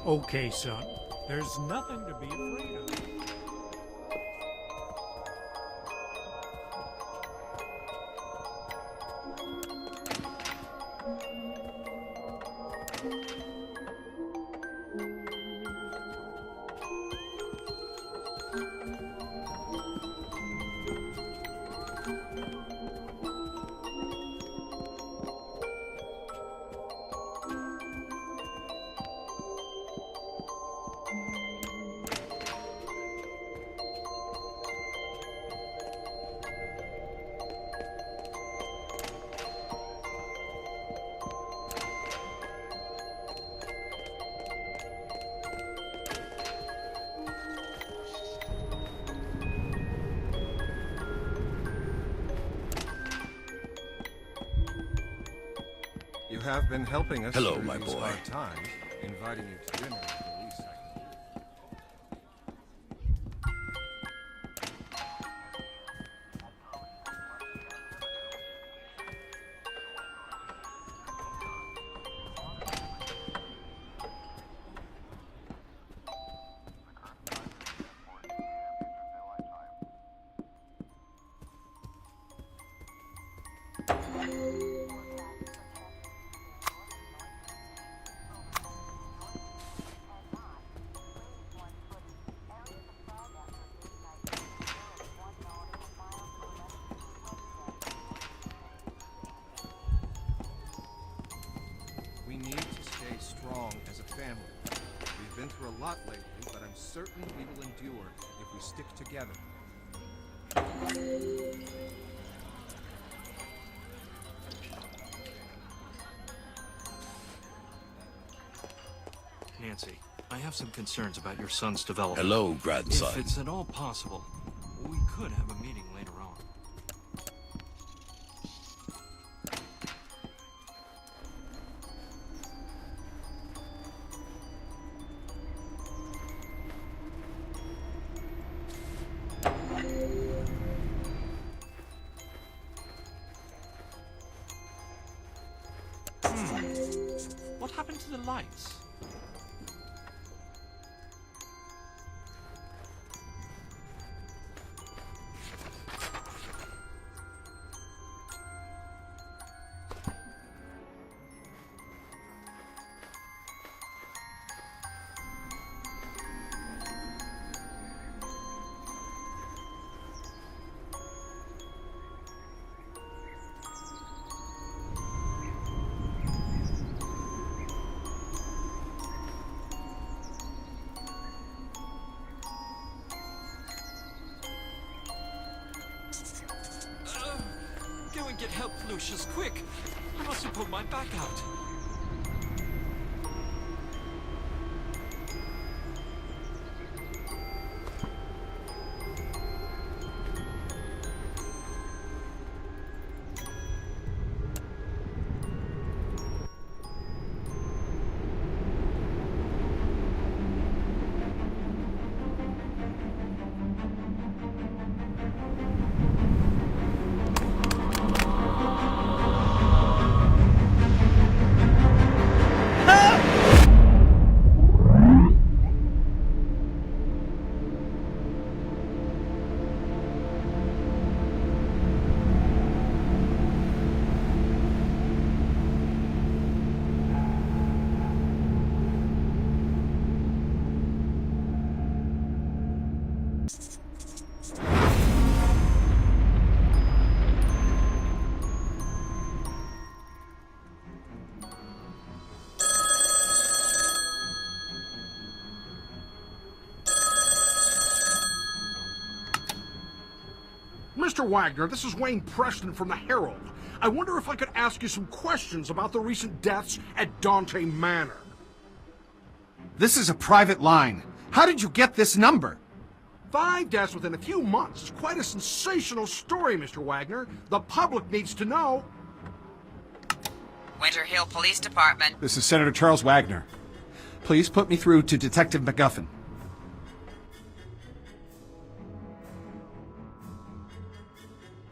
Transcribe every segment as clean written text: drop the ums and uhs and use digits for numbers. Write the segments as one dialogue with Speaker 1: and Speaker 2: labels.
Speaker 1: Okay, son. There's nothing to be afraid of.
Speaker 2: You have been helping us
Speaker 3: Hello,
Speaker 2: through
Speaker 3: my
Speaker 2: these
Speaker 3: boy.
Speaker 2: hard times. Inviting you to dinner is the least I can do. We need to stay strong as a family. We've been through a lot lately, but I'm certain we will endure if we stick together.
Speaker 4: Nancy, I have some concerns about your son's development.
Speaker 3: Hello, grandson.
Speaker 4: If it's at all possible, we could have a meeting later on. What happened to the lights? Go and get help, Lucius, quick! I must have pulled my back out.
Speaker 5: Mr. Wagner, this is Wayne Preston from the Herald. I wonder if I could ask you some questions about the recent deaths at Dante Manor.
Speaker 6: This is a private line. How did you get this number?
Speaker 5: 5 deaths within a few months is quite a sensational story, Mr. Wagner. The public needs to know.
Speaker 7: Winter Hill Police Department.
Speaker 6: This is Senator Charles Wagner. Please put me through to Detective MacGuffin.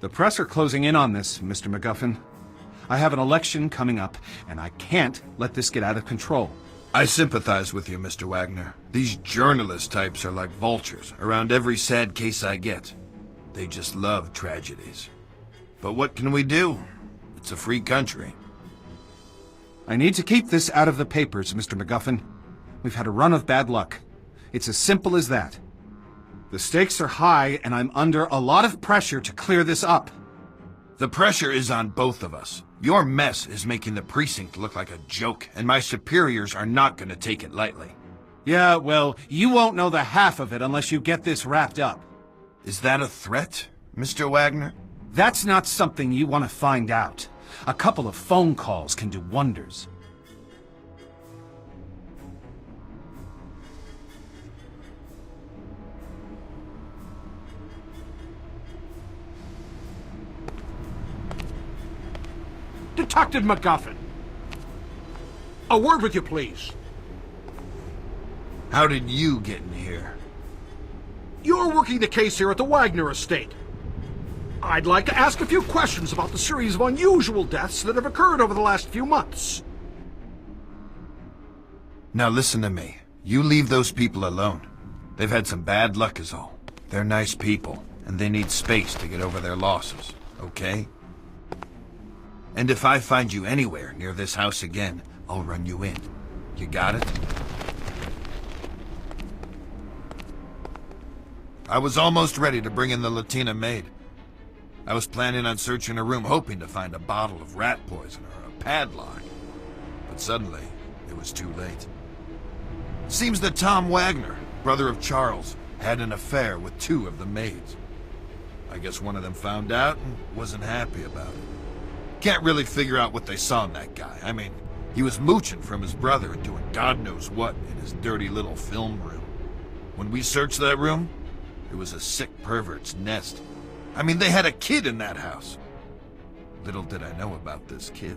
Speaker 6: The press are closing in on this, Mr. MacGuffin. I have an election coming up, and I can't let this get out of control.
Speaker 3: I sympathize with you, Mr. Wagner. These journalist types are like vultures around every sad case I get. They just love tragedies. But what can we do? It's a free country.
Speaker 6: I need to keep this out of the papers, Mr. MacGuffin. We've had a run of bad luck. It's as simple as that. The stakes are high, and I'm under a lot of pressure to clear this up.
Speaker 3: The pressure is on both of us. Your mess is making the precinct look like a joke, and my superiors are not going to take it lightly.
Speaker 6: Yeah, well, you won't know the half of it unless you get this wrapped up.
Speaker 3: Is that a threat, Mr. Wagner?
Speaker 6: That's not something you want to find out. A couple of phone calls can do wonders.
Speaker 5: Detective MacGuffin. A word with you, please.
Speaker 3: How did you get in here?
Speaker 5: You're working the case here at the Wagner estate. I'd like to ask a few questions about the series of unusual deaths that have occurred over the last few months.
Speaker 3: Now listen to me. You leave those people alone. They've had some bad luck is all. They're nice people, and they need space to get over their losses, okay? And if I find you anywhere near this house again, I'll run you in. You got it? I was almost ready to bring in the Latina maid. I was planning on searching a room, hoping to find a bottle of rat poison or a padlock. But suddenly, it was too late. Seems that Tom Wagner, brother of Charles, had an affair with two of the maids. I guess one of them found out and wasn't happy about it. Can't really figure out what they saw in that guy. I mean, he was mooching from his brother and doing God knows what in his dirty little film room. When we searched that room, it was a sick pervert's nest. I mean, they had a kid in that house. Little did I know about this kid.